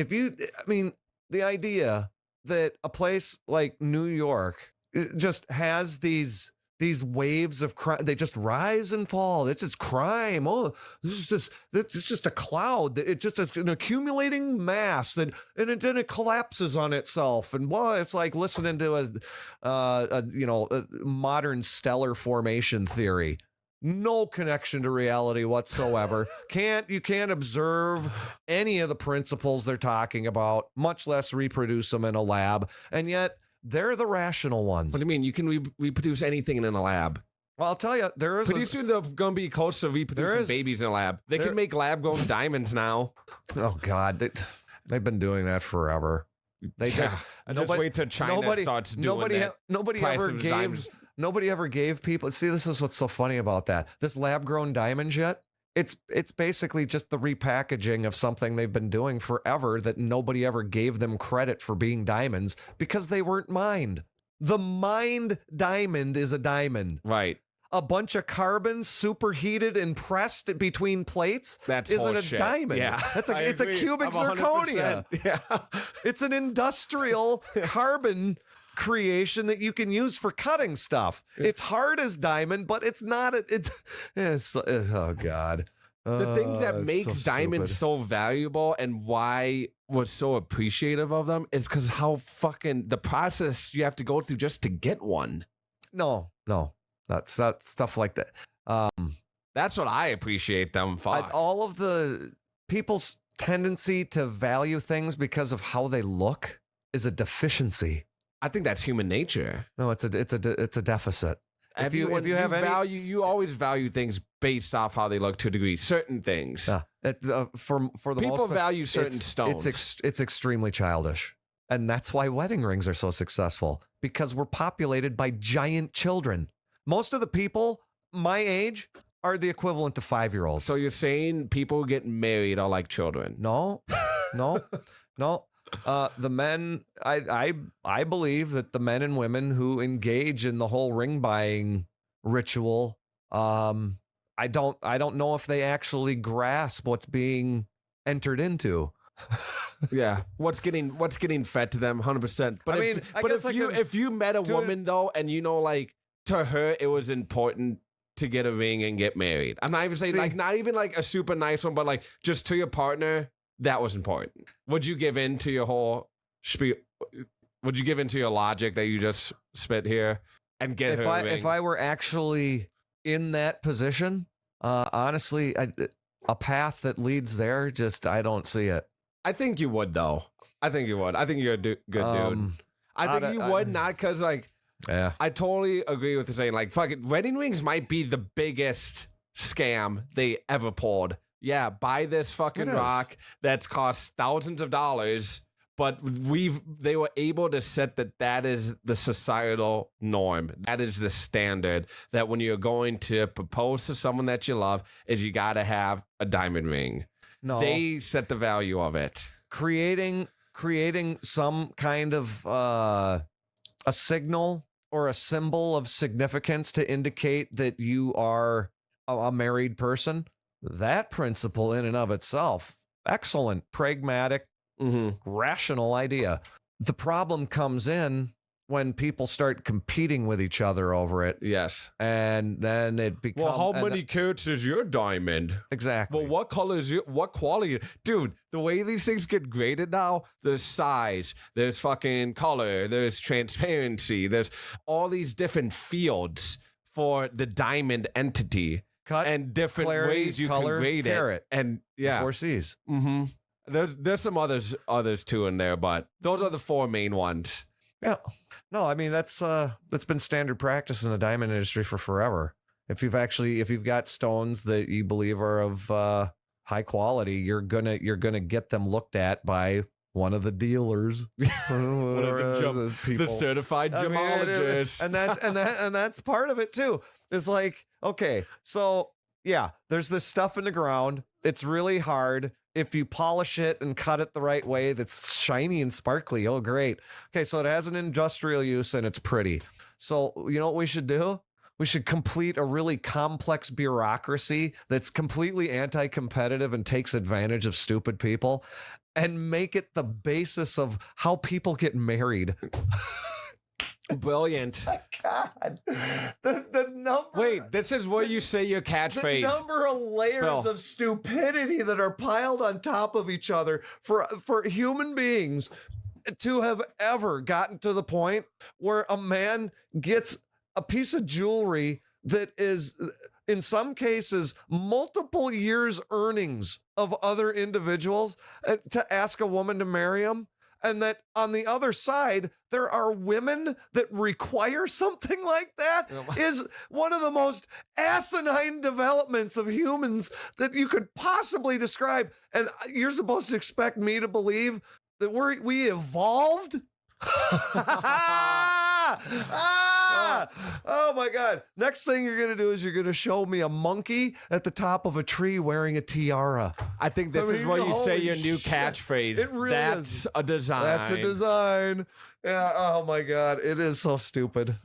I mean, the idea that a place like New York just has these waves of crime, they just rise and fall. It's just crime. Oh, it's just a cloud. It's just an accumulating mass then it collapses on itself. And well, it's like listening to a modern stellar formation theory. No connection to reality whatsoever. You can't observe any of the principles they're talking about, much less reproduce them in a lab. And yet they're the rational ones. What do you mean? You can reproduce anything in a lab. Well, I'll tell you, there is pretty soon they're going to be close to reproducing babies in a lab. They can make lab-grown diamonds now. Oh God, they've been doing that forever. They just wait till China starts doing that. Nobody ever gave people. See, this is what's so funny about that. This lab-grown diamond shit. It's basically just the repackaging of something they've been doing forever that nobody ever gave them credit for being diamonds because they weren't mined. The mined diamond is a diamond. Right. A bunch of carbon superheated and pressed between plates isn't a diamond. Yeah. It's a cubic zirconia. Yeah. It's an industrial carbon creation that you can use for cutting stuff. It's hard as diamond, but it's not. Oh God. The things that makes diamonds so valuable and why we're so appreciative of them is because how fucking the process you have to go through just to get one. No. That's stuff like that. That's what I appreciate them for. All of the people's tendency to value things because of how they look is a deficiency. I think that's human nature. No, it's a deficit. You always value things based off how they look to a degree. Certain things. For the people most value certain stones. It's extremely childish, and that's why wedding rings are so successful because we're populated by giant children. Most of the people my age are the equivalent to 5-year-olds. So you're saying people get married are like children? No. The men, I believe that the men and women who engage in the whole ring buying ritual, I don't know if they actually grasp what's being entered into. Yeah, what's getting fed to them, 100%. But if you met a woman though, and like to her it was important to get a ring and get married. I'm not even saying not even like a super nice one, but like just to your partner. That was important. Would you give in to your whole spiel? Would you give in to your logic that you just spit here and get her a ring? If I were actually in that position, honestly, a path that leads there, I don't see it. I think you would, though. I think you would. I think you're a good dude. I think you would, not because, yeah. I totally agree with you saying, fucking wedding rings might be the biggest scam they ever pulled. Yeah, buy this fucking rock that's cost thousands of dollars, but they were able to set that is the societal norm. That is the standard that when you're going to propose to someone that you love is you got to have a diamond ring. No. They set the value of it. Creating some kind of a signal or a symbol of significance to indicate that you are a married person. That principle in and of itself, excellent, pragmatic, rational idea. The problem comes in when people start competing with each other over it. Yes. And then it becomes... Well, how many carats is your diamond? Exactly. Well, what color is what quality? Dude, the way these things get graded now, there's size, there's fucking color, there's transparency, there's all these different fields for the diamond entity. Cut, and different clarity, ways you color, can grade carat, it. And yeah. 4 C's. Mm-hmm. There's some others too in there, but those are the 4 main ones. Yeah. No, I mean that's been standard practice in the diamond industry for forever. If you've got stones that you believe are of high quality, you're gonna get them looked at by one of the dealers, the certified gemologist. And that's part of it too. It's like, okay, so yeah, there's this stuff in the ground. It's really hard. If you polish it and cut it the right way, that's shiny and sparkly. Oh, great. Okay, so it has an industrial use and it's pretty. So you know what we should do? We should complete a really complex bureaucracy that's completely anti-competitive and takes advantage of stupid people and make it the basis of how people get married. Brilliant. My God. The number. Wait, this is where you say your catchphrase. The number of layers of stupidity that are piled on top of each other for human beings to have ever gotten to the point where a man gets a piece of jewelry that is, in some cases, multiple years' earnings of other individuals to ask a woman to marry him. And that on the other side, there are women that require something like that is one of the most asinine developments of humans that you could possibly describe. And you're supposed to expect me to believe that we evolved? Oh my God. Next thing you're going to do is you're going to show me a monkey at the top of a tree wearing a tiara. I think this is where you say your new catchphrase. It really That's a design. That's a design. Yeah. Oh my God. It is so stupid.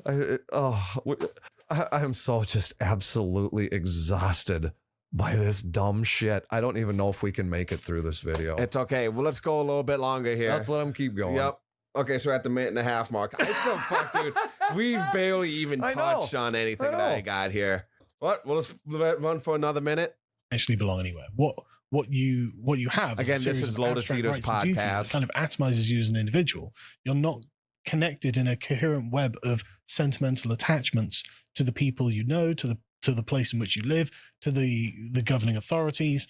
I'm so just absolutely exhausted by this dumb shit. I don't even know if we can make it through this video. It's okay. Well, let's go a little bit longer here. Let's let them keep going. Yep. Okay, so we're at the minute and a half mark. I still fuck, dude. We've barely even touched on anything that I got here. What? We'll just run for another minute. Actually belong anywhere. What you have again? This is Lotus Eater's podcast. That kind of atomizes you as an individual. You're not connected in a coherent web of sentimental attachments to the people you know, to the place in which you live, to the governing authorities.